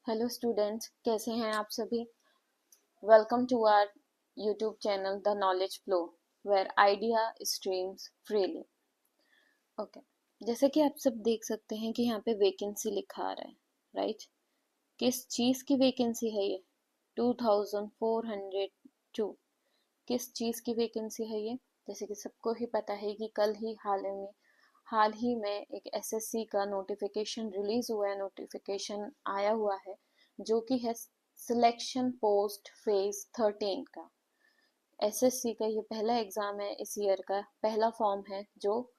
Hello students, कैसे हैं आप सभी। Welcome to our YouTube channel the knowledge flow where idea streams freely. Okay, जैसे कि आप सब देख सकते हैं कि यहाँ पे वैकेंसी लिखा आ रहा है, राइट। किस चीज़ की वैकेंसी है ये? 2402। किस चीज़ की वैकेंसी है ये? जैसे कि सबको ही पता है कि हाल ही में एक एसएससी का नोटिफिकेशन रिलीज हुआ है, नोटिफिकेशन आया हुआ है जो कि है सिलेक्शन पोस्ट फेज 13 का। एसएससी का ये पहला एग्जाम है, इस ईयर का पहला फॉर्म है जो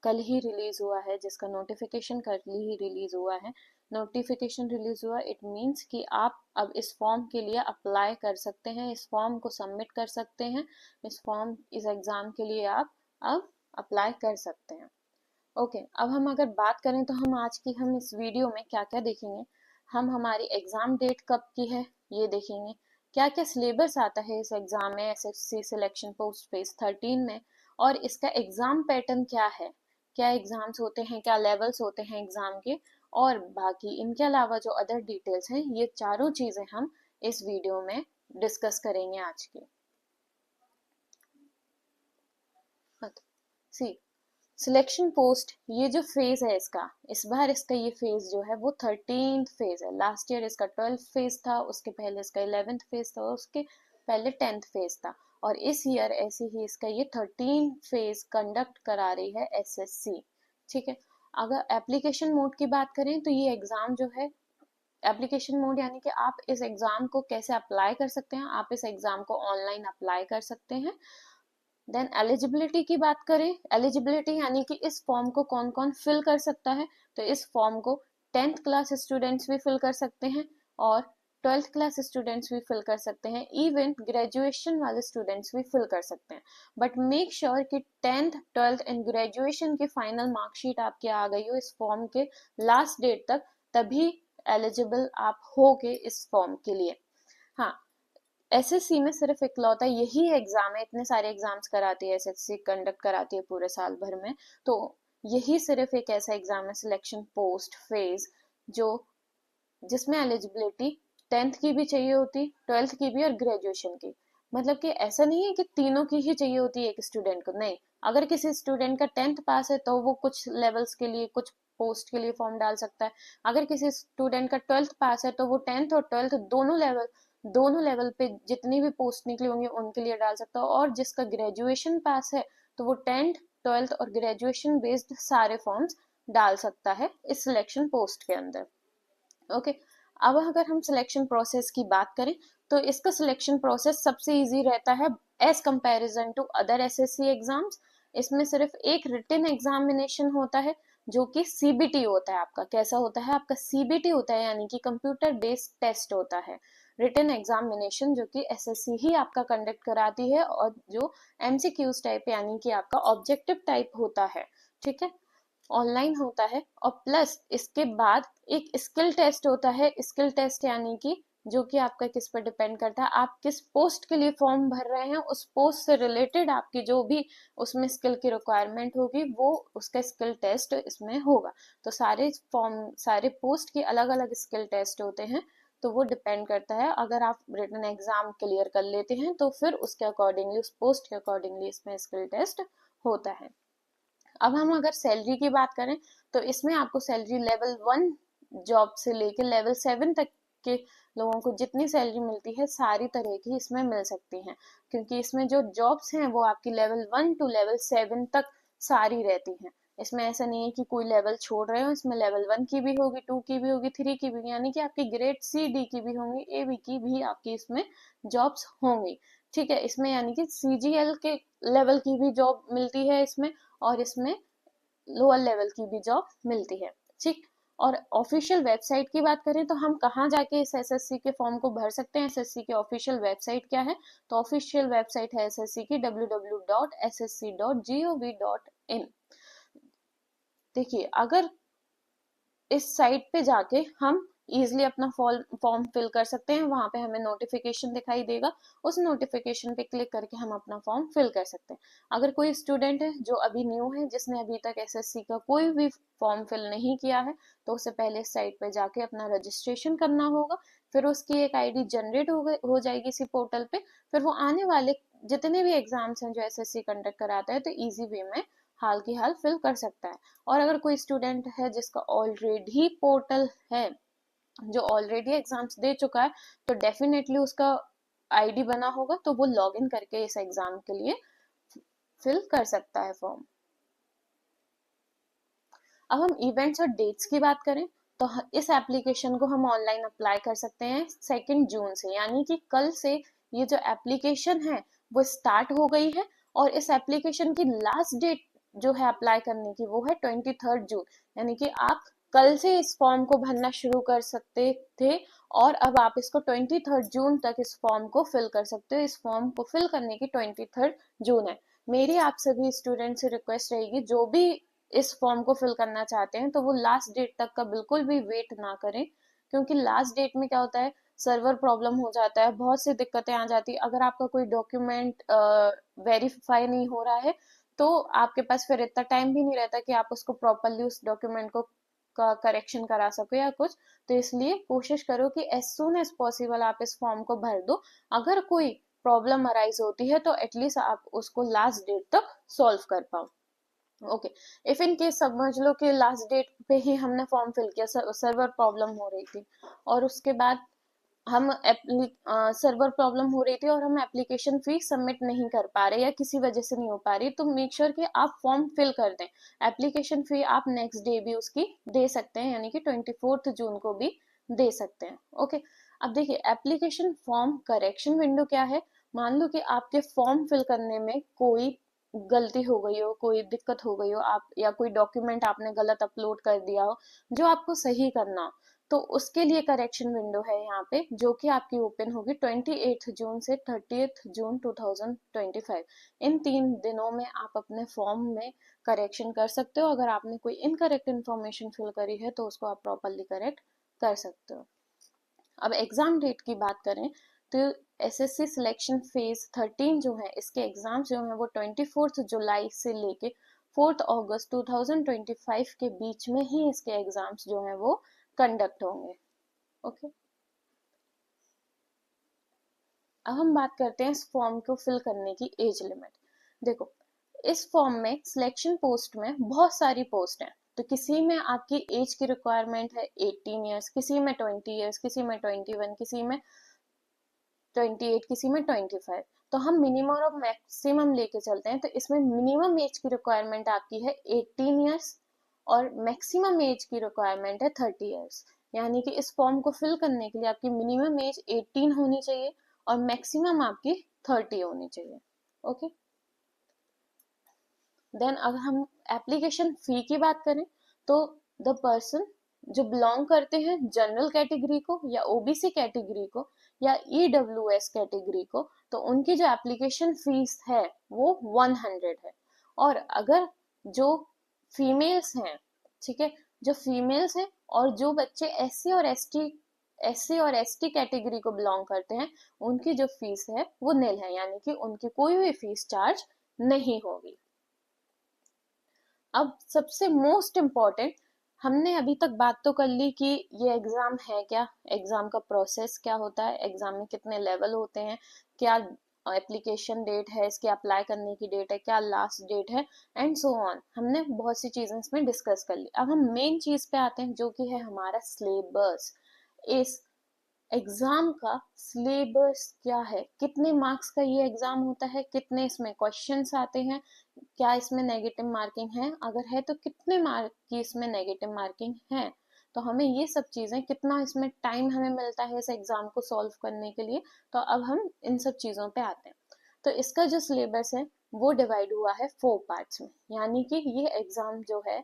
कल ही रिलीज हुआ है, जिसका नोटिफिकेशन कल ही रिलीज हुआ है। नोटिफिकेशन रिलीज हुआ इट मीन्स कि आप अब इस फॉर्म के लिए अप्लाई कर सकते हैं, इस फॉर्म को सबमिट कर सकते हैं, इस एग्जाम के लिए आप अब अप्लाई कर सकते हैं। ओके, अब हम अगर बात करें तो हम इस वीडियो में क्या क्या देखेंगे। हम हमारी एग्जाम डेट कब की है ये देखेंगे, क्या क्या सिलेबस आता है इस एग्जाम में, एसएससी सिलेक्शन पोस्ट फेज 13 में, और इसका एग्जाम पैटर्न क्या है, क्या एग्जाम्स होते हैं, क्या लेवल्स होते हैं एग्जाम के, और बाकी इनके अलावा जो अदर डिटेल्स हैं, ये चारों चीजें हम इस वीडियो में डिस्कस करेंगे आज की। सी सिलेक्शन पोस्ट, ये जो फेज है इसका, इस बार इसका ये फेज जो है वो 13th फेज है। लास्ट ईयर इसका 12th फेज था, उसके पहले इसका 11th फेज था, उसके पहले 10th फेज था, और इस ईयर ऐसे ही इसका ये 13th फेज कंडक्ट करा रही है एसएससी। ठीक है, अगर एप्लीकेशन मोड की बात करें तो ये एग्जाम जो है, एप्लीकेशन मोड यानी कि आप इस एग्जाम को कैसे अप्लाई कर सकते हैं, आप इस एग्जाम को ऑनलाइन अप्लाई कर सकते हैं। देन एलिजिबिलिटी की बात करें, एलिजिबिलिटी यानी कि इस फॉर्म को कौन कौन फिल कर सकता है, तो इस फॉर्म को 10th क्लास स्टूडेंट्स भी फिल कर सकते हैं और 12th क्लास स्टूडेंट्स भी फिल कर सकते हैं, इवन ग्रेजुएशन वाले स्टूडेंट्स भी फिल कर सकते हैं। बट मेक श्योर कि 10th 12th एंड ग्रेजुएशन की फाइनल मार्कशीट आपकी आ गई हो इस फॉर्म के लास्ट डेट तक, तभी एलिजिबल आप होगे इस फॉर्म के लिए। हाँ, एसएससी में सिर्फ इकलौता यही एग्जाम है, इतने सारे एग्जाम्स कराती है एसएससी, कंडक्ट कराती है पूरे साल भर में, तो यही सिर्फ एक ऐसा एग्जाम है सिलेक्शन पोस्ट फेज जो जिसमें एलिजिबिलिटी 10th की भी चाहिए होती, 12th की भी और ग्रेजुएशन की। मतलब कि ऐसा नहीं है कि तीनों की ही चाहिए होती है एक स्टूडेंट को, नहीं। अगर किसी स्टूडेंट का 10th पास है तो वो कुछ लेवल्स के लिए, कुछ पोस्ट के लिए फॉर्म डाल सकता है। अगर किसी स्टूडेंट का 12th पास है तो वो 10th और 12th दोनों लेवल पे जितनी भी पोस्ट निकली होंगी उनके लिए डाल सकता है। और जिसका ग्रेजुएशन पास है तो वो 10th 12th और ग्रेजुएशन बेस्ड सारे फॉर्म्स डाल सकता है इस सिलेक्शन पोस्ट के अंदर। ओके, अब अगर हम सिलेक्शन प्रोसेस की बात करें तो इसका सिलेक्शन प्रोसेस सबसे इजी रहता है as comparison to other SSC exams. इसमें सिर्फ एक रिटन एग्जामिनेशन होता है जो कि सीबीटी होता है आपका। कैसा होता है आपका? सीबीटी होता है, यानी कि कंप्यूटर बेस्ड टेस्ट होता है, रिटन एग्जामिनेशन, जो कि एसएससी ही आपका कंडक्ट कराती है और जो एमसीक्यूज टाइप यानी कि आपका ऑब्जेक्टिव टाइप होता है। ठीक है, ऑनलाइन होता है। और प्लस इसके बाद एक स्किल टेस्ट होता है। स्किल टेस्ट यानी कि जो कि आपका किस पर डिपेंड करता है, आप किस पोस्ट के लिए फॉर्म भर रहे हैं, उस पोस्ट से रिलेटेड आपकी जो भी उसमें स्किल की रिक्वायरमेंट होगी वो उसका स्किल टेस्ट इसमें होगा। तो सारे पोस्ट के अलग अलग स्किल टेस्ट होते हैं, तो वो डिपेंड करता है। अगर आप रिटन एग्जाम क्लियर कर लेते हैं तो फिर उसके अकॉर्डिंगली, उस पोस्ट के अकॉर्डिंगली इसमें स्किल टेस्ट होता है। अब हम अगर सैलरी की बात करें तो इसमें आपको सैलरी लेवल 1 जॉब से लेकर लेवल 7 तक के लोगों को जितनी सैलरी मिलती है सारी तरह की इसमें मिल सकती हैं, क्योंकि इसमें जो जॉब्स हैं वो आपकी लेवल 1 टू लेवल 7 तक सारी रहती हैं। इसमें ऐसा नहीं है कि कोई लेवल छोड़ रहे हो, इसमें लेवल 1 की भी होगी, 2 की भी होगी, 3 की भी, यानी कि आपकी ग्रेड सी डी की भी होंगी, ए बी की भी आपकी इसमें जॉब्स होंगी। ठीक है, इसमें यानी कि सीजीएल के लेवल की भी जॉब मिलती है इसमें, और इसमें लोअर लेवल की भी जॉब मिलती है। ठीक, और ऑफिशियल वेबसाइट की बात करें तो हम कहाँ जाके इस एसएससी के फॉर्म को भर सकते हैं, एसएससी की ऑफिशियल वेबसाइट क्या है? तो ऑफिशियल वेबसाइट है एसएससी की www.ssc.gov.in। देखिए, अगर इस साइट पे जाके हम ईजिली अपना फॉर्म फिल कर सकते हैं। वहां पे हमें नोटिफिकेशन दिखाई देगा, उस नोटिफिकेशन पे क्लिक करके हम अपना फॉर्म फिल कर सकते हैं। अगर कोई स्टूडेंट है जो अभी न्यू है, जिसने अभी तक एसएससी का कोई भी फॉर्म फिल नहीं किया है, तो उसे पहले साइट पे जाके अपना रजिस्ट्रेशन करना होगा। फिर उसकी एक आईडी जनरेट हो जाएगी इसी पोर्टल पे। फिर वो आने वाले जितने भी एग्जाम्स हैं जो एसएससी कंडक्ट कराता है, तो इजी वे में हाल की हाल फिल कर सकता है। और अगर कोई स्टूडेंट है जिसका ऑलरेडी पोर्टल है, जो ऑलरेडी एग्जाम्स दे चुका है, तो डेफिनेटली उसका आईडी बना होगा, तो वो लॉग इन करके इस एग्जाम के लिए फिल कर सकता है फॉर्म। अब हम इवेंट्स और डेट्स की बात करें, तो इस एप्लीकेशन को हम ऑनलाइन अप्लाई कर सकते हैं 2 जून से, यानी कि कल से ये जो एप्लीकेशन है वो स्टार्ट हो गई है। और इस एप्लीकेशन की लास्ट डेट जो है अप्लाई करने की, वो है 23 जून, यानी कि आप कल से इस फॉर्म को भरना शुरू कर सकते थे, और अब आप इसको 23 जून तक इस फॉर्म को फिल कर सकते हो। इस फॉर्म को फिल करने की 23 जून है। मेरी आप सभी स्टूडेंट से रिक्वेस्ट रहेगी, जो भी इस फॉर्म को फिल करना चाहते हैं, तो वो लास्ट डेट तक का बिल्कुल भी वेट ना करें, क्योंकि लास्ट डेट में क्या होता है, सर्वर प्रॉब्लम हो जाता है, बहुत सी दिक्कतें आ जाती है। अगर आपका कोई डॉक्यूमेंट वेरीफाई नहीं हो रहा है, तो आपके पास फिर इतना टाइम भी नहीं रहता कि आप उसको प्रॉपरली उस डॉक्यूमेंट को का करेक्शन करा सको या कुछ। तो इसलिए कोशिश करो कि एज सुन एज पॉसिबल आप इस फॉर्म को भर दो। अगर कोई प्रॉब्लम अराइज होती है, तो एटलीस्ट आप उसको लास्ट डेट तक सॉल्व कर पाओ। ओके, इफ इन केस समझ लो कि लास्ट डेट पे ही हमने फॉर्म फिल किया, सर्वर प्रॉब्लम हो रही थी, और उसके बाद हम सर्वर प्रॉब्लम हो रही थी और हम एप्लीकेशन फी सबमिट नहीं कर पा रहे, या किसी वजह से नहीं हो पा रही, तो मेक श्योर कि आप फॉर्म फिल कर दें। एप्लीकेशन फी आप नेक्स्ट डे भी उसकी दे सकते हैं, यानी कि 24 जून को भी दे सकते हैं। ओके, अब देखिए एप्लीकेशन फॉर्म करेक्शन विंडो क्या है। मान लो कि आपके फॉर्म फिल करने में कोई गलती हो गई हो, कोई दिक्कत हो गई हो, आप या कोई डॉक्यूमेंट आपने गलत अपलोड कर दिया हो जो आपको सही करना हो, तो उसके लिए करेक्शन विंडो है यहाँ पे, जो कि आपकी ओपन होगी 28 जून से 30 जून 2025। इन 3 दिनों में आप अपने फॉर्म में करेक्शन कर सकते हो। अगर आपने कोई इनकरेक्ट इन्फॉर्मेशन फिल करी है, तो उसको आप प्रॉपरली करेक्ट कर सकते हो। अब एग्जाम डेट की बात करें, तो एसएससी सिलेक्शन फेज 13 जो है, इसके एग्जाम्स जो है वो 24 जुलाई से लेके 4 अगस्त 2025 के बीच में ही इसके एग्जाम्स जो है वो कंडक्ट होंगे। ओके, अब हम बात करते हैं इस फॉर्म को फिल करने की एज लिमिट। देखो, इस फॉर्म में सिलेक्शन पोस्ट में बहुत सारी पोस्ट हैं, तो किसी में आपकी एज की रिक्वायरमेंट है 18 ईयर्स, किसी में 20 ईयर्स, किसी में 21, किसी में 28, किसी में 25। तो हम मिनिमम और मैक्सिमम लेके चलते हैं, तो इसमें मिनिमम एज की रिक्वायरमेंट आपकी है 18 ईयर्स, और मैक्सिमम एज की रिक्वायरमेंट है 30 ईयर्स। यानी कि इस फॉर्म को फिल करने के लिए आपकी मिनिमम एज 18 होनी चाहिए और मैक्सिमम आपकी 30 होनी चाहिए। ओके, देन अगर हम एप्लीकेशन फी की बात करें, तो द पर्सन जो बिलोंग करते हैं जनरल कैटेगरी को या ओबीसी कैटेगरी को या ईडब्ल्यूएस कैटेगरी को, तो उनकी जो एप्लीकेशन फीस है वो 100 है। और अगर जो फीमेल्स हैं, ठीक है, जो फीमेल्स हैं और जो बच्चे एससी और एसटी कैटेगरी को बिलोंग करते हैं, उनकी जो फीस है वो निल है, यानी कि उनकी कोई भी फीस चार्ज नहीं होगी। अब सबसे मोस्ट इम्पॉर्टेंट, हमने अभी तक बात तो कर ली कि ये एग्जाम है क्या, एग्जाम का प्रोसेस क्या होता है, एग्जाम में कितने लेवल होते हैं, क्या एप्लीकेशन डेट है, इसके अप्लाई करने की डेट है, क्या लास्ट डेट है, एंड सो ऑन। हमने बहुत सी चीजें इसमें डिस्कस कर ली। अब हम मेन चीज पे आते हैं, जो कि है हमारा सिलेबस। इस एग्जाम का सिलेबस क्या है, कितने मार्क्स का ये एग्जाम होता है, कितने इसमें क्वेश्चंस आते हैं, क्या इसमें नेगेटिव मार्किंग है, अगर है तो कितने मार्क की इसमें नेगेटिव मार्किंग है। तो हमें ये सब चीजें, कितना इसमें टाइम हमें मिलता है इस एग्जाम को सॉल्व करने के लिए, तो अब हम इन सब चीजों पे आते हैं। तो इसका जो सिलेबस है वो डिवाइड हुआ है 4 पार्ट्स में, यानी कि ये एग्जाम जो है,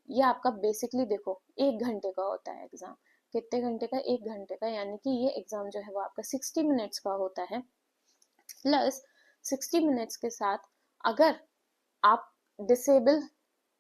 ये आपका बेसिकली देखो 1 घंटे का होता है एग्जाम। कितने घंटे का? 1 घंटे का, यानी कि ये एग्जाम जो है वो आपका 60 मिनट्स का होता है। प्लस 60 मिनट्स के साथ, अगर आप डिसेबल,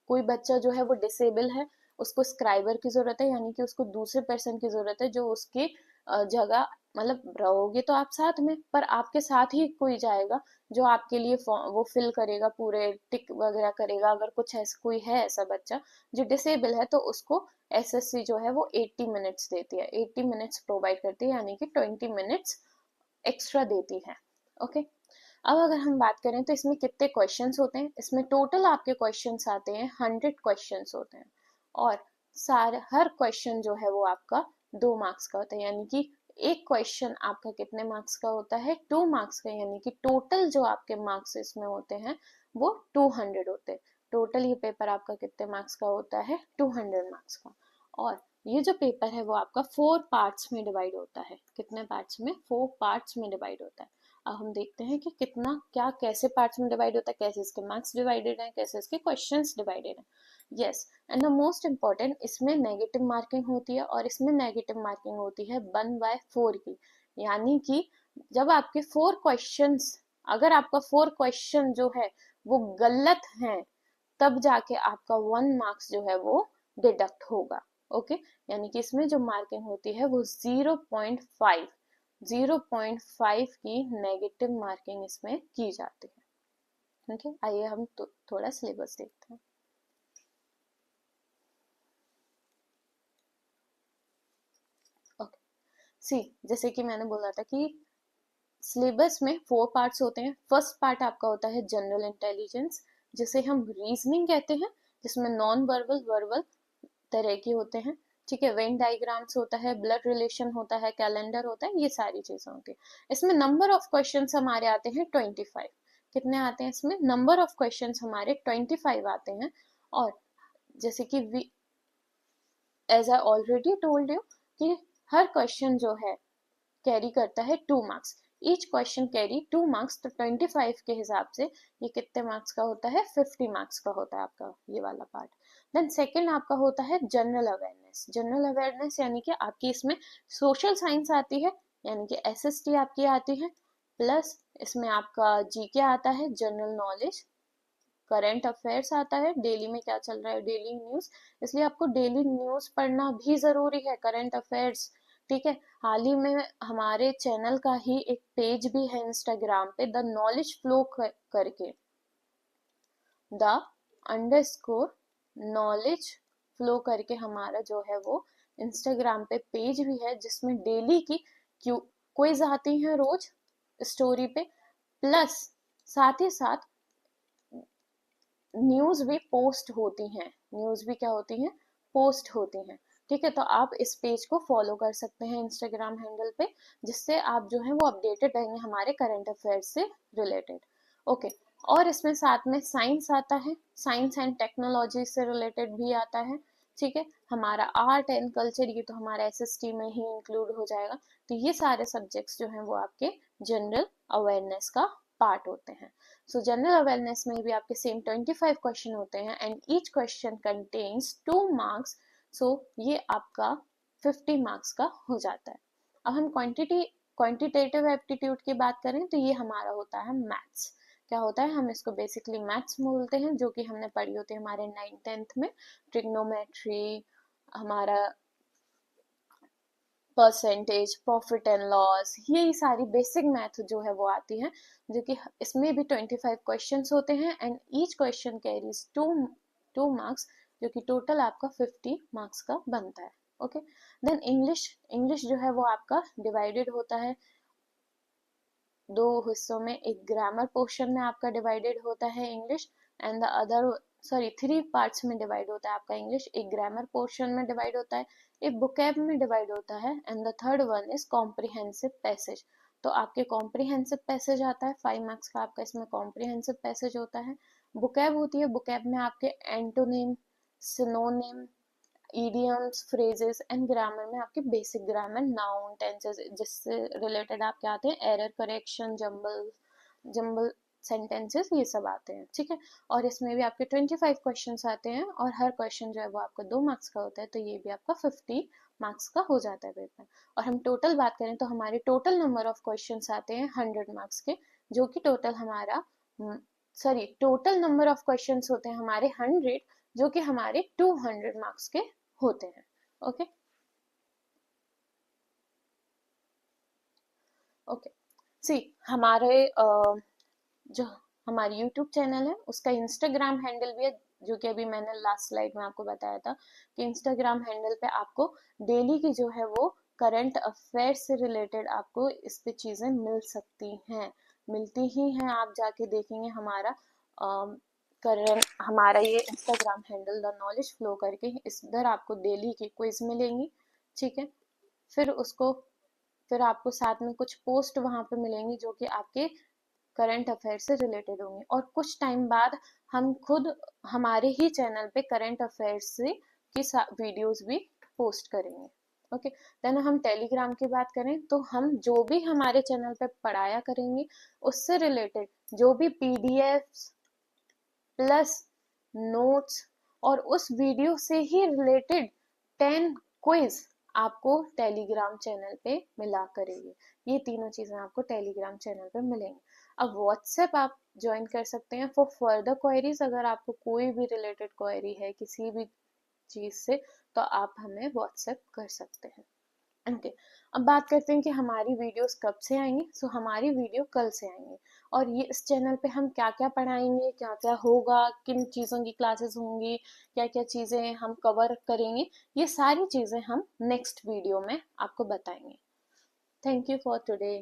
कोई बच्चा जो है वो डिसेबल है, उसको स्क्राइबर की जरूरत है, यानी कि उसको दूसरे पर्सन की जरूरत है जो उसकी जगह, मतलब रहोगे तो आप साथ में, पर आपके साथ ही कोई जाएगा जो आपके लिए वो फिल करेगा, पूरे टिक वगैरह करेगा। अगर कुछ ऐसा कोई है ऐसा बच्चा जो डिसेबल है तो उसको एसएससी जो है वो 80 मिनट्स देती है, 80 मिनट्स प्रोवाइड करती है, यानी कि 20 मिनट्स एक्स्ट्रा देती है। ओके, अब अगर हम बात करें तो इसमें कितने क्वेश्चंस होते हैं, इसमें टोटल आपके क्वेश्चंस आते हैं 100 क्वेश्चंस होते हैं, और सारे हर क्वेश्चन जो है वो आपका 2 मार्क्स का होता है, यानी कि एक क्वेश्चन आपका कितने मार्क्स का होता है, 2 मार्क्स का, यानी कि टोटल जो आपके मार्क्स इसमें होते हैं वो 200 होते हैं। टोटल ये पेपर आपका कितने मार्क्स का होता है, 200 मार्क्स का। और ये जो पेपर है वो आपका 4 पार्ट्स में डिवाइड होता है। कितने पार्ट्स में, 4 पार्ट्स में डिवाइड होता है। अब हम देखते हैं कि कितना क्या कैसे पार्ट्स में डिवाइड होता है, कैसे इसके मार्क्स डिवाइडेड हैं, कैसे इसके क्वेश्चंस डिवाइडेड हैं। Yes, and the most important, इसमें नेगेटिव मार्किंग होती है, और इसमें नेगेटिव मार्किंग होती है 1/4 की, यानी कि जब आपके 4 क्वेश्चंस, अगर आपका 4 क्वेश्चन जो है वो गलत है तब जाके आपका 1 मार्क्स जो है वो डिडक्ट होगा। ओके, यानी कि इसमें जो मार्किंग होती है वो 0.5 की नेगेटिव मार्किंग इसमें की जाती है। ठीक है, आइए हम थोड़ा सिलेबस देखते हैं। ओके, सी जैसे कि मैंने बोला था कि सिलेबस में 4 पार्ट्स होते हैं। फर्स्ट पार्ट आपका होता है जनरल इंटेलिजेंस, जिसे हम रीजनिंग कहते हैं, जिसमें नॉन वर्बल वर्बल तरह के होते हैं। ठीक है, वेन डायग्राम्स होता है, ब्लड रिलेशन होता है, कैलेंडर होता है, ये सारी चीजें होती है। इसमें नंबर ऑफ क्वेश्चंस हमारे आते हैं 25। कितने आते हैं इसमें, नंबर ऑफ क्वेश्चंस हमारे 25 आते हैं। और जैसे कि as I already told you कि हर क्वेश्चन जो है कैरी करता है 2 marks. Each question carry 2 marks, तो 25 के हिसाब से ये कितने मार्क्स का होता है, 50 मार्क्स का होता है आपका ये वाला पार्ट। देन सेकंड आपका होता है जनरल अवेयरनेस। जनरल अवेयरनेस यानी कि आपकी इसमें सोशल साइंस आती है, यानी कि एसएसटी आपकी आती है, प्लस इसमें आपका जीके आता है, जनरल नॉलेज, करंट अफेयर्स आता है, डेली में क्या चल रहा है, डेली न्यूज, इसलिए आपको डेली न्यूज पढ़ना भी जरूरी है, करंट अफेयर्स। ठीक है, हाल ही में हमारे चैनल का ही एक पेज भी है इंस्टाग्राम पे, द नॉलेज फ्लो करके, द अंडरस्कोर नॉलेज फ्लो करके हमारा जो है वो इंस्टाग्राम पे पेज भी है, जिसमें डेली की क्विज आती है रोज स्टोरी पे, प्लस साथ ही साथ न्यूज भी पोस्ट होती हैं, न्यूज भी क्या होती हैं, पोस्ट होती हैं। ठीक है, तो आप इस पेज को फॉलो कर सकते हैं इंस्टाग्राम हैंडल पे, जिससे आप जो है वो अपडेटेड रहेंगे हमारे करंट अफेयर्स से रिलेटेड। ओके, और इसमें साथ में साइंस आता है, साइंस एंड टेक्नोलॉजी से रिलेटेड भी आता है। ठीक है, हमारा आर्ट एंड कल्चर ये तो हमारा एसएसटी में ही इंक्लूड हो जाएगा। तो ये सारे सब्जेक्ट्स जो हैं वो आपके जनरल अवेयरनेस का पार्ट होते हैं। सो जनरल अवेयरनेस में भी आपके सेम 25 क्वेश्चन होते हैं, and each question contains 2 marks. So ये आपका 50 मार्क्स का हो जाता है। अब हम क्वांटिटेटिव एप्टीट्यूड की बात करें तो ये हमारा होता है मैथ्स। क्या होता है, हम इसको बेसिकली मैथ्स बोलते हैं, जो कि हमने पढ़ी होती है हमारे 9th-10th में, ट्रिग्नोमेट्री, हमारा परसेंटेज, प्रॉफिट एंड लॉस, ये सारी बेसिक मैथ जो है वो आती है, जो कि इसमें भी 25 क्वेश्चंस होते हैं, and each question carries two marks, जो कि टोटल आपका 50 मार्क्स का बनता है। ओके, देन इंग्लिश, इंग्लिश जो है वो आपका डिवाइडेड होता है 2 हिस्सों में। एक ग्रामर पोर्शन में आपका डिवाइडेड होता है English, and the other, sorry 3 parts में डिवाइड होता है आपका इंग्लिश। एक ग्रामर पोर्शन में डिवाइड होता है, एक बुकैब में डिवाइड होता है, and the third one is comprehensive passage. तो आपके कॉम्प्रिहेंसिव पैसेज आता है 5 मार्क्स का, आपका इसमें कॉम्प्रिहेंसिव पैसेज होता है। बुकैब होती है, बुकैब में आपके antonym, synonym, idioms, phrases, and grammar में आपके बेसिक ग्रामर, नाउन, टेंसेस, जिससे रिलेटेड आपके आते हैं एरर करेक्शन, जंबल सेंटेंसेस, ये सब आते हैं। ठीक है, और इसमें भी आपके 25 क्वेश्चंस आते हैं, और हर क्वेश्चन जो है वो आपका 2 मार्क्स का होता है, तो ये भी आपका 50 मार्क्स का हो जाता है पेपर। और हम टोटल बात करें तो हमारे टोटल नंबर ऑफ क्वेश्चंस आते हैं 100 मार्क्स के, जो कि टोटल हमारा, sorry total number of questions होते हैं हमारे 100, जो कि हमारे 200 मार्क्स के होते हैं। ओके ओके सी हमारे जो हमारी यूट्यूब चैनल है उसका इंस्टाग्राम हैंडल भी है, जो कि अभी मैंने लास्ट स्लाइड में आपको बताया था कि इंस्टाग्राम हैंडल पे आपको डेली की जो है वो करंट अफेयर से रिलेटेड आपको इस पे चीजें मिल सकती हैं, मिलती ही हैं। आप जाके देखेंगे हमारा करंट हमारा ये Instagram handle the knowledge flow करके, इधर आपको डेली की क्विज मिलेंगी, ठीक है। फिर उसको फिर आपको साथ में कुछ पोस्ट वहां पे मिलेंगी जो कि आपके करंट अफेयर से रिलेटेड होंगे, और कुछ टाइम बाद हम खुद हमारे ही चैनल पे करंट अफेयर से की वीडियोस भी पोस्ट करेंगे। ओके देन हम टेलीग्राम की बात करें तो हम जो भी हमारे चैनल पे पढ़ाया करेंगे उससे रिलेटेड जो भी पीडीएफ प्लस नोट्स और उस वीडियो से ही रिलेटेड 10 क्विज आपको टेलीग्राम चैनल पे मिला करेंगे। ये तीनों चीजें आपको टेलीग्राम चैनल पे मिलेंगी। अब व्हाट्सएप आप ज्वाइन कर सकते हैं फॉर फर्दर क्वेरीज, अगर आपको कोई भी रिलेटेड क्वेरी है किसी भी चीज से तो आप हमें व्हाट्सएप कर सकते हैं। ओके अब बात करते हैं कि हमारी वीडियोस कब से आएंगी। सो हमारी वीडियो कल से आएंगी, और ये इस चैनल पे हम क्या क्या पढ़ाएंगे, क्या क्या होगा, किन चीज़ों की क्लासेस होंगी, क्या क्या चीज़ें हम कवर करेंगे, ये सारी चीज़ें हम नेक्स्ट वीडियो में आपको बताएंगे। Thank you for today.